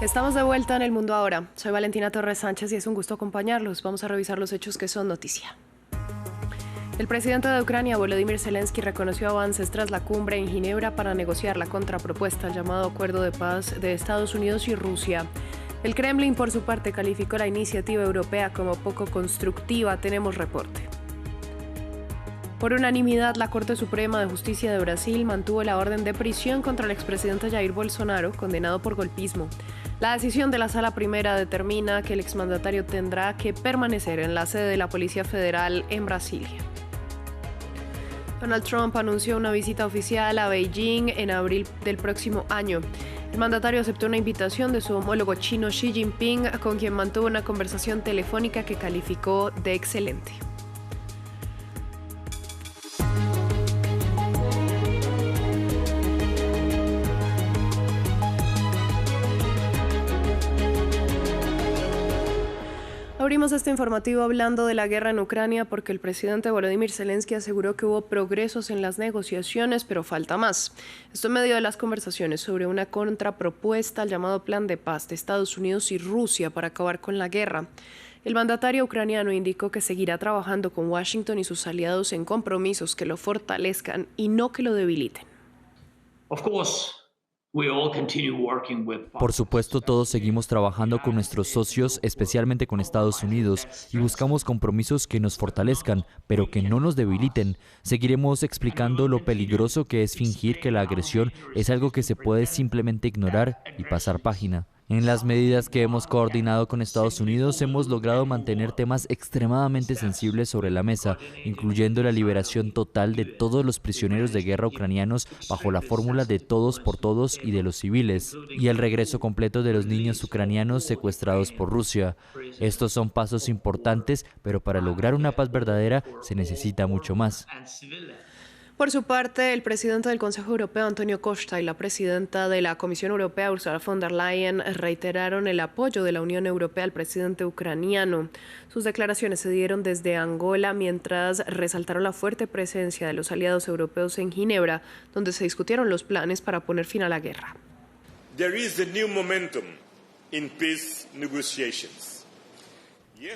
Estamos de vuelta en El Mundo Ahora. Soy Valentina Torres Sánchez y es un gusto acompañarlos. Vamos a revisar los hechos que son noticia. El presidente de Ucrania, Volodymyr Zelensky, reconoció avances tras la cumbre en Ginebra para negociar la contrapropuesta al llamado Acuerdo de Paz de Estados Unidos y Rusia. El Kremlin, por su parte, calificó la iniciativa europea como poco constructiva. Tenemos reporte. Por unanimidad, la Corte Suprema de Justicia de Brasil mantuvo la orden de prisión contra el expresidente Jair Bolsonaro, condenado por golpismo. La decisión de la Sala Primera determina que el exmandatario tendrá que permanecer en la sede de la Policía Federal en Brasilia. Donald Trump anunció una visita oficial a Beijing en abril del próximo año. El mandatario aceptó una invitación de su homólogo chino Xi Jinping, con quien mantuvo una conversación telefónica que calificó de excelente. Abrimos este informativo hablando de la guerra en Ucrania porque el presidente Volodymyr Zelensky aseguró que hubo progresos en las negociaciones, pero falta más. Esto en medio de las conversaciones sobre una contrapropuesta al llamado Plan de Paz de Estados Unidos y Rusia para acabar con la guerra. El mandatario ucraniano indicó que seguirá trabajando con Washington y sus aliados en compromisos que lo fortalezcan y no que lo debiliten. Por supuesto, todos seguimos trabajando con nuestros socios, especialmente con Estados Unidos, y buscamos compromisos que nos fortalezcan, pero que no nos debiliten. Seguiremos explicando lo peligroso que es fingir que la agresión es algo que se puede simplemente ignorar y pasar página. En las medidas que hemos coordinado con Estados Unidos, hemos logrado mantener temas extremadamente sensibles sobre la mesa, incluyendo la liberación total de todos los prisioneros de guerra ucranianos bajo la fórmula de todos por todos y de los civiles, y el regreso completo de los niños ucranianos secuestrados por Rusia. Estos son pasos importantes, pero para lograr una paz verdadera se necesita mucho más. Por su parte, el presidente del Consejo Europeo, Antonio Costa, y la presidenta de la Comisión Europea, Ursula von der Leyen, reiteraron el apoyo de la Unión Europea al presidente ucraniano. Sus declaraciones se dieron desde Angola mientras resaltaron la fuerte presencia de los aliados europeos en Ginebra, donde se discutieron los planes para poner fin a la guerra. There is a new momentum in peace negotiations.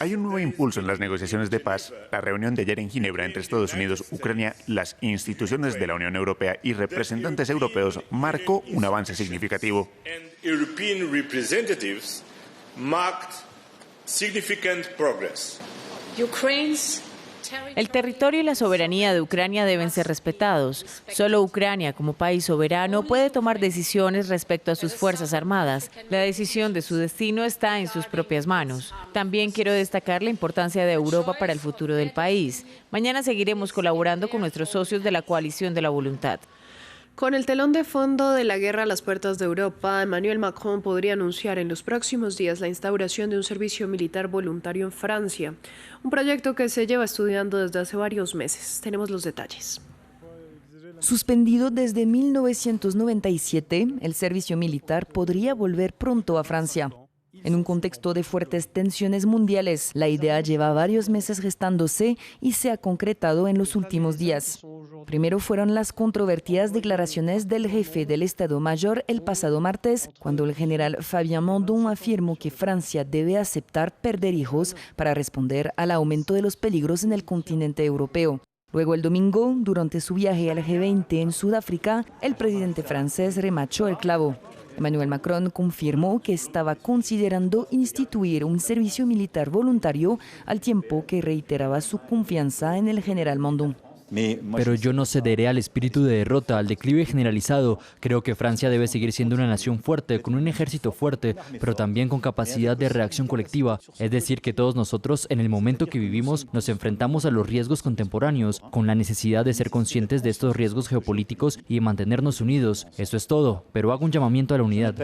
Hay un nuevo impulso en las negociaciones de paz. La reunión de ayer en Ginebra entre Estados Unidos, Ucrania, las instituciones de la Unión Europea y representantes europeos marcó un avance significativo. European representatives marked significant progress. El territorio y la soberanía de Ucrania deben ser respetados. Solo Ucrania, como país soberano, puede tomar decisiones respecto a sus fuerzas armadas. La decisión de su destino está en sus propias manos. También quiero destacar la importancia de Europa para el futuro del país. Mañana seguiremos colaborando con nuestros socios de la Coalición de la Voluntad. Con el telón de fondo de la guerra a las puertas de Europa, Emmanuel Macron podría anunciar en los próximos días la instauración de un servicio militar voluntario en Francia, un proyecto que se lleva estudiando desde hace varios meses. Tenemos los detalles. Suspendido desde 1997, el servicio militar podría volver pronto a Francia. En un contexto de fuertes tensiones mundiales, la idea lleva varios meses gestándose y se ha concretado en los últimos días. Primero fueron las controvertidas declaraciones del jefe del Estado Mayor el pasado martes, cuando el general Fabien Mandon afirmó que Francia debe aceptar perder hijos para responder al aumento de los peligros en el continente europeo. Luego el domingo, durante su viaje al G20 en Sudáfrica, el presidente francés remachó el clavo. Emmanuel Macron confirmó que estaba considerando instituir un servicio militar voluntario al tiempo que reiteraba su confianza en el general Mandon. Pero yo no cederé al espíritu de derrota, al declive generalizado. Creo que Francia debe seguir siendo una nación fuerte, con un ejército fuerte, pero también con capacidad de reacción colectiva. Es decir, que todos nosotros, en el momento que vivimos, nos enfrentamos a los riesgos contemporáneos, con la necesidad de ser conscientes de estos riesgos geopolíticos y de mantenernos unidos. Eso es todo, pero hago un llamamiento a la unidad.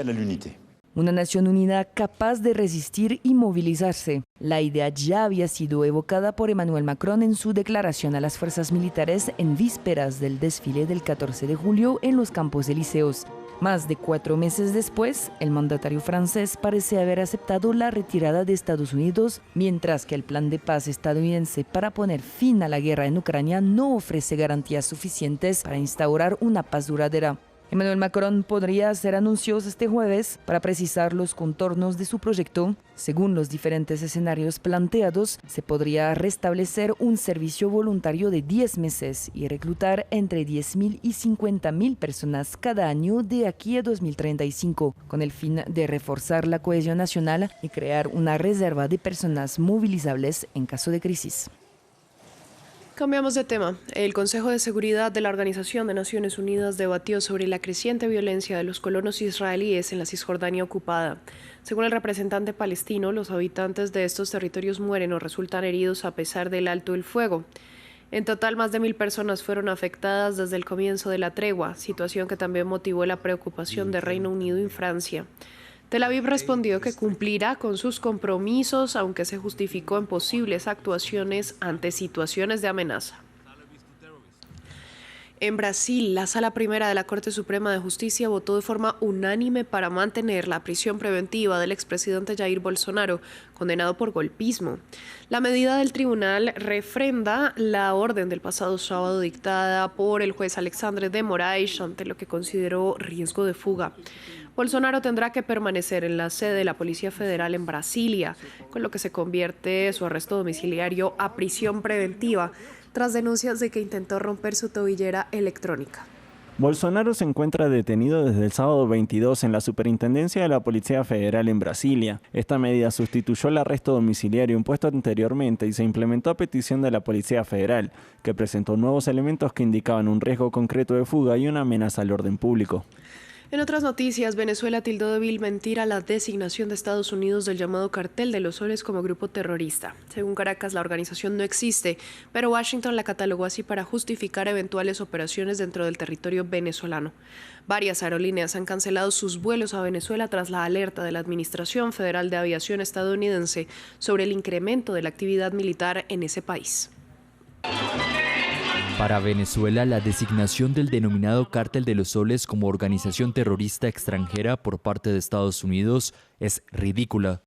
Una nación unida capaz de resistir y movilizarse. La idea ya había sido evocada por Emmanuel Macron en su declaración a las fuerzas militares en vísperas del desfile del 14 de julio en los Campos Elíseos. Más de 4 meses después, el mandatario francés parece haber aceptado la retirada de Estados Unidos, mientras que el plan de paz estadounidense para poner fin a la guerra en Ucrania no ofrece garantías suficientes para instaurar una paz duradera. Emmanuel Macron podría hacer anuncios este jueves para precisar los contornos de su proyecto. Según los diferentes escenarios planteados, se podría restablecer un servicio voluntario de 10 meses y reclutar entre 10.000 y 50.000 personas cada año de aquí a 2035, con el fin de reforzar la cohesión nacional y crear una reserva de personas movilizables en caso de crisis. Cambiamos de tema. El Consejo de Seguridad de la Organización de Naciones Unidas debatió sobre la creciente violencia de los colonos israelíes en la Cisjordania ocupada. Según el representante palestino, los habitantes de estos territorios mueren o resultan heridos a pesar del alto el fuego. En total, más de 1.000 personas fueron afectadas desde el comienzo de la tregua, situación que también motivó la preocupación de Reino Unido y Francia. Tel Aviv respondió que cumplirá con sus compromisos, aunque se justificó en posibles actuaciones ante situaciones de amenaza. En Brasil, la Sala Primera de la Corte Suprema de Justicia votó de forma unánime para mantener la prisión preventiva del expresidente Jair Bolsonaro, condenado por golpismo. La medida del tribunal refrenda la orden del pasado sábado dictada por el juez Alexandre de Moraes ante lo que consideró riesgo de fuga. Bolsonaro tendrá que permanecer en la sede de la Policía Federal en Brasilia, con lo que se convierte su arresto domiciliario a prisión preventiva, tras denuncias de que intentó romper su tobillera electrónica. Bolsonaro se encuentra detenido desde el sábado 22 en la Superintendencia de la Policía Federal en Brasilia. Esta medida sustituyó el arresto domiciliario impuesto anteriormente y se implementó a petición de la Policía Federal, que presentó nuevos elementos que indicaban un riesgo concreto de fuga y una amenaza al orden público. En otras noticias, Venezuela tildó de vil mentira la designación de Estados Unidos del llamado Cartel de los Soles como grupo terrorista. Según Caracas, la organización no existe, pero Washington la catalogó así para justificar eventuales operaciones dentro del territorio venezolano. Varias aerolíneas han cancelado sus vuelos a Venezuela tras la alerta de la Administración Federal de Aviación estadounidense sobre el incremento de la actividad militar en ese país. Para Venezuela, la designación del denominado Cártel de los Soles como organización terrorista extranjera por parte de Estados Unidos es ridícula.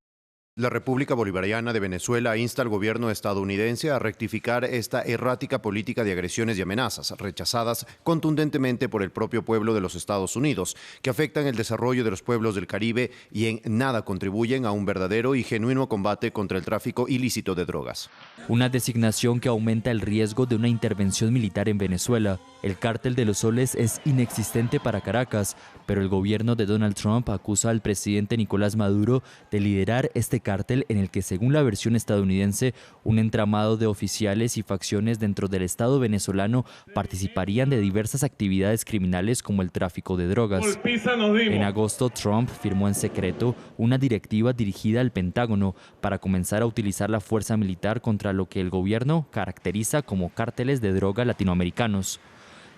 La República Bolivariana de Venezuela insta al gobierno estadounidense a rectificar esta errática política de agresiones y amenazas, rechazadas contundentemente por el propio pueblo de los Estados Unidos, que afectan el desarrollo de los pueblos del Caribe y en nada contribuyen a un verdadero y genuino combate contra el tráfico ilícito de drogas. Una designación que aumenta el riesgo de una intervención militar en Venezuela. El Cártel de los Soles es inexistente para Caracas, pero el gobierno de Donald Trump acusa al presidente Nicolás Maduro de liderar este cártel en el que, según la versión estadounidense, un entramado de oficiales y facciones dentro del Estado venezolano participarían de diversas actividades criminales como el tráfico de drogas. En agosto, Trump firmó en secreto una directiva dirigida al Pentágono para comenzar a utilizar la fuerza militar contra lo que el gobierno caracteriza como cárteles de droga latinoamericanos.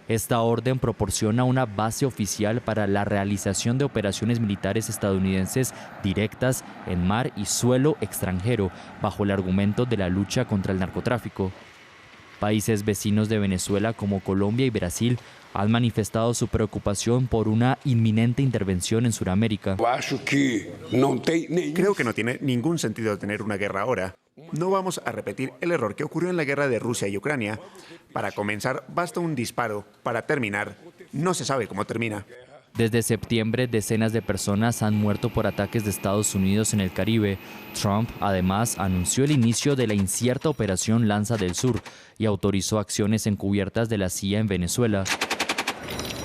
Esta orden proporciona una base oficial para la realización de operaciones militares estadounidenses directas en mar y suelo extranjero, bajo el argumento de la lucha contra el narcotráfico. Países vecinos de Venezuela como Colombia y Brasil han manifestado su preocupación por una inminente intervención en Sudamérica. Creo que no tiene ningún sentido tener una guerra ahora. No vamos a repetir el error que ocurrió en la guerra de Rusia y Ucrania. Para comenzar, basta un disparo. Para terminar, no se sabe cómo termina. Desde septiembre, decenas de personas han muerto por ataques de Estados Unidos en el Caribe. Trump, además, anunció el inicio de la incierta Operación Lanza del Sur y autorizó acciones encubiertas de la CIA en Venezuela.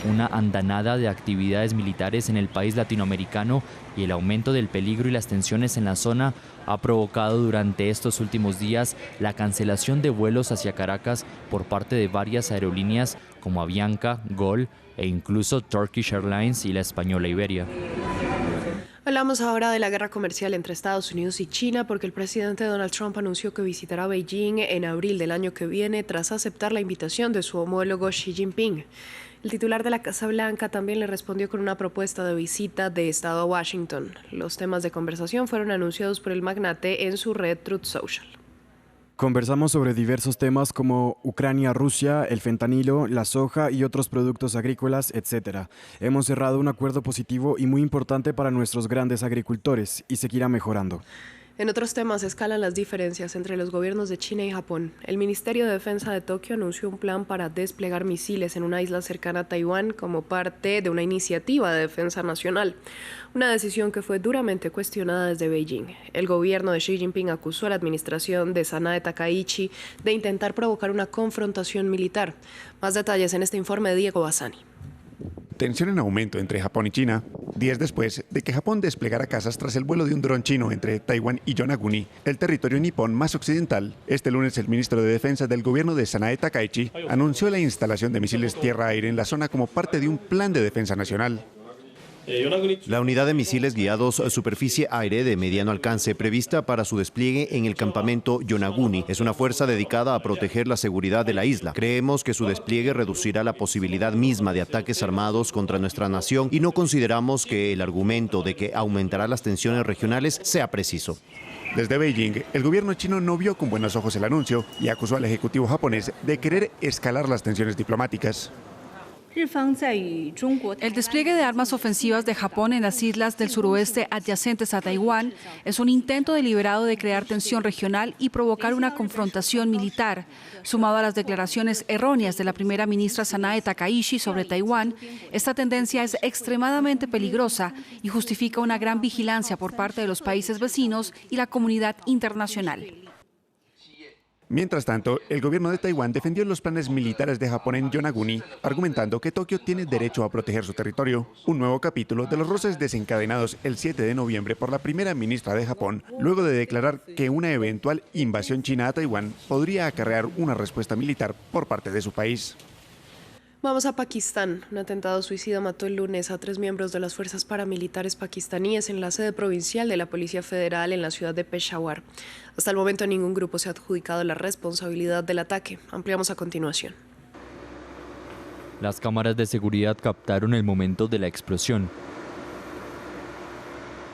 Una andanada de actividades militares en el país latinoamericano y el aumento del peligro y las tensiones en la zona ha provocado durante estos últimos días la cancelación de vuelos hacia Caracas por parte de varias aerolíneas como Avianca, Gol e incluso Turkish Airlines y la española Iberia. Hablamos ahora de la guerra comercial entre Estados Unidos y China porque el presidente Donald Trump anunció que visitará Beijing en abril del año que viene tras aceptar la invitación de su homólogo Xi Jinping. El titular de la Casa Blanca también le respondió con una propuesta de visita de Estado a Washington. Los temas de conversación fueron anunciados por el magnate en su red Truth Social. Conversamos sobre diversos temas como Ucrania, Rusia, el fentanilo, la soja y otros productos agrícolas, etc. Hemos cerrado un acuerdo positivo y muy importante para nuestros grandes agricultores y seguirá mejorando. En otros temas, escalan las diferencias entre los gobiernos de China y Japón. El Ministerio de Defensa de Tokio anunció un plan para desplegar misiles en una isla cercana a Taiwán como parte de una iniciativa de defensa nacional, una decisión que fue duramente cuestionada desde Beijing. El gobierno de Xi Jinping acusó a la administración de Sanae Takaichi de intentar provocar una confrontación militar. Más detalles en este informe de Diego Bassani. Tensión en aumento entre Japón y China, días después de que Japón desplegara cazas tras el vuelo de un dron chino entre Taiwán y Yonaguni, el territorio nipón más occidental. Este lunes el ministro de Defensa del gobierno de Sanae Takaichi anunció la instalación de misiles tierra-aire en la zona como parte de un plan de defensa nacional. La unidad de misiles guiados superficie-aire de mediano alcance prevista para su despliegue en el campamento Yonaguni es una fuerza dedicada a proteger la seguridad de la isla. Creemos que su despliegue reducirá la posibilidad misma de ataques armados contra nuestra nación y no consideramos que el argumento de que aumentará las tensiones regionales sea preciso. Desde Beijing, el gobierno chino no vio con buenos ojos el anuncio y acusó al ejecutivo japonés de querer escalar las tensiones diplomáticas. El despliegue de armas ofensivas de Japón en las islas del suroeste adyacentes a Taiwán es un intento deliberado de crear tensión regional y provocar una confrontación militar. Sumado a las declaraciones erróneas de la primera ministra Sanae Takaichi sobre Taiwán, esta tendencia es extremadamente peligrosa y justifica una gran vigilancia por parte de los países vecinos y la comunidad internacional. Mientras tanto, el gobierno de Taiwán defendió los planes militares de Japón en Yonaguni, argumentando que Tokio tiene derecho a proteger su territorio. Un nuevo capítulo de los roces desencadenados el 7 de noviembre por la primera ministra de Japón, luego de declarar que una eventual invasión china a Taiwán podría acarrear una respuesta militar por parte de su país. Vamos a Pakistán. Un atentado suicida mató el lunes a 3 miembros de las fuerzas paramilitares pakistaníes en la sede provincial de la Policía Federal en la ciudad de Peshawar. Hasta el momento ningún grupo se ha adjudicado la responsabilidad del ataque. Ampliamos a continuación. Las cámaras de seguridad captaron el momento de la explosión,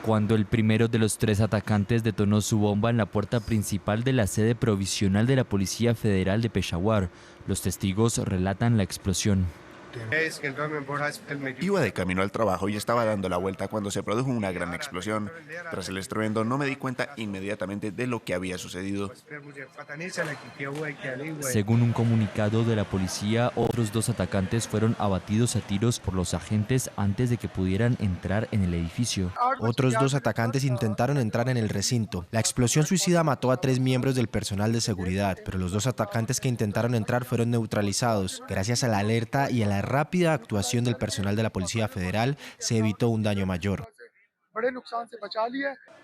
cuando el primero de los 3 atacantes detonó su bomba en la puerta principal de la sede provisional de la Policía Federal de Peshawar. Los testigos relatan la explosión. Iba de camino al trabajo y estaba dando la vuelta cuando se produjo una gran explosión. Tras el estruendo no me di cuenta inmediatamente de lo que había sucedido. Según un comunicado de la policía, otros 2 atacantes fueron abatidos a tiros por los agentes antes de que pudieran entrar en el edificio. Otros 2 atacantes intentaron entrar en el recinto. La explosión suicida mató a 3 miembros del personal de seguridad, pero los 2 atacantes que intentaron entrar fueron neutralizados. Gracias a la alerta y a la rápida actuación del personal de la Policía Federal, se evitó un daño mayor.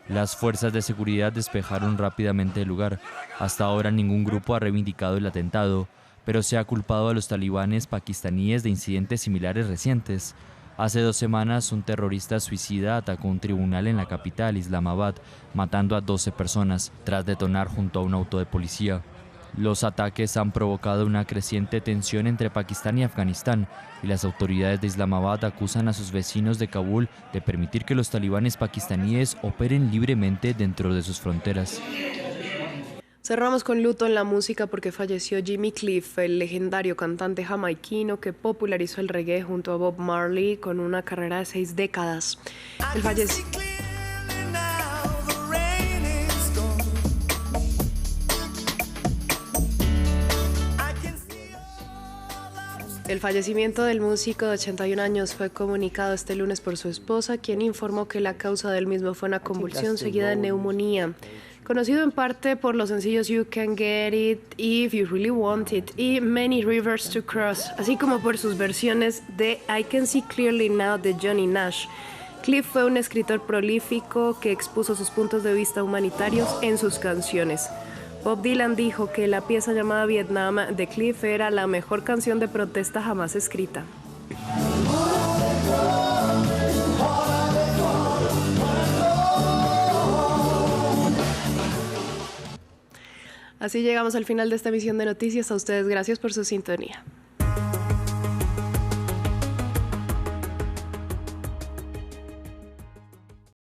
Las fuerzas de seguridad despejaron rápidamente el lugar. Hasta ahora ningún grupo ha reivindicado el atentado, pero se ha culpado a los talibanes pakistaníes de incidentes similares recientes. Hace 2 semanas, un terrorista suicida atacó un tribunal en la capital, Islamabad, matando a 12 personas, tras detonar junto a un auto de policía. Los ataques han provocado una creciente tensión entre Pakistán y Afganistán, y las autoridades de Islamabad acusan a sus vecinos de Kabul de permitir que los talibanes pakistaníes operen libremente dentro de sus fronteras. Cerramos con luto en la música porque falleció Jimmy Cliff, el legendario cantante jamaiquino que popularizó el reggae junto a Bob Marley con una carrera de 6 décadas. El fallecimiento del músico de 81 años fue comunicado este lunes por su esposa, quien informó que la causa del mismo fue una convulsión seguida de neumonía. Conocido en parte por los sencillos You Can Get It, If You Really Want It y Many Rivers to Cross, así como por sus versiones de I Can See Clearly Now de Johnny Nash. Cliff fue un escritor prolífico que expuso sus puntos de vista humanitarios en sus canciones. Bob Dylan dijo que la pieza llamada Vietnam de Cliff era la mejor canción de protesta jamás escrita. Así llegamos al final de esta emisión de noticias. A ustedes gracias por su sintonía.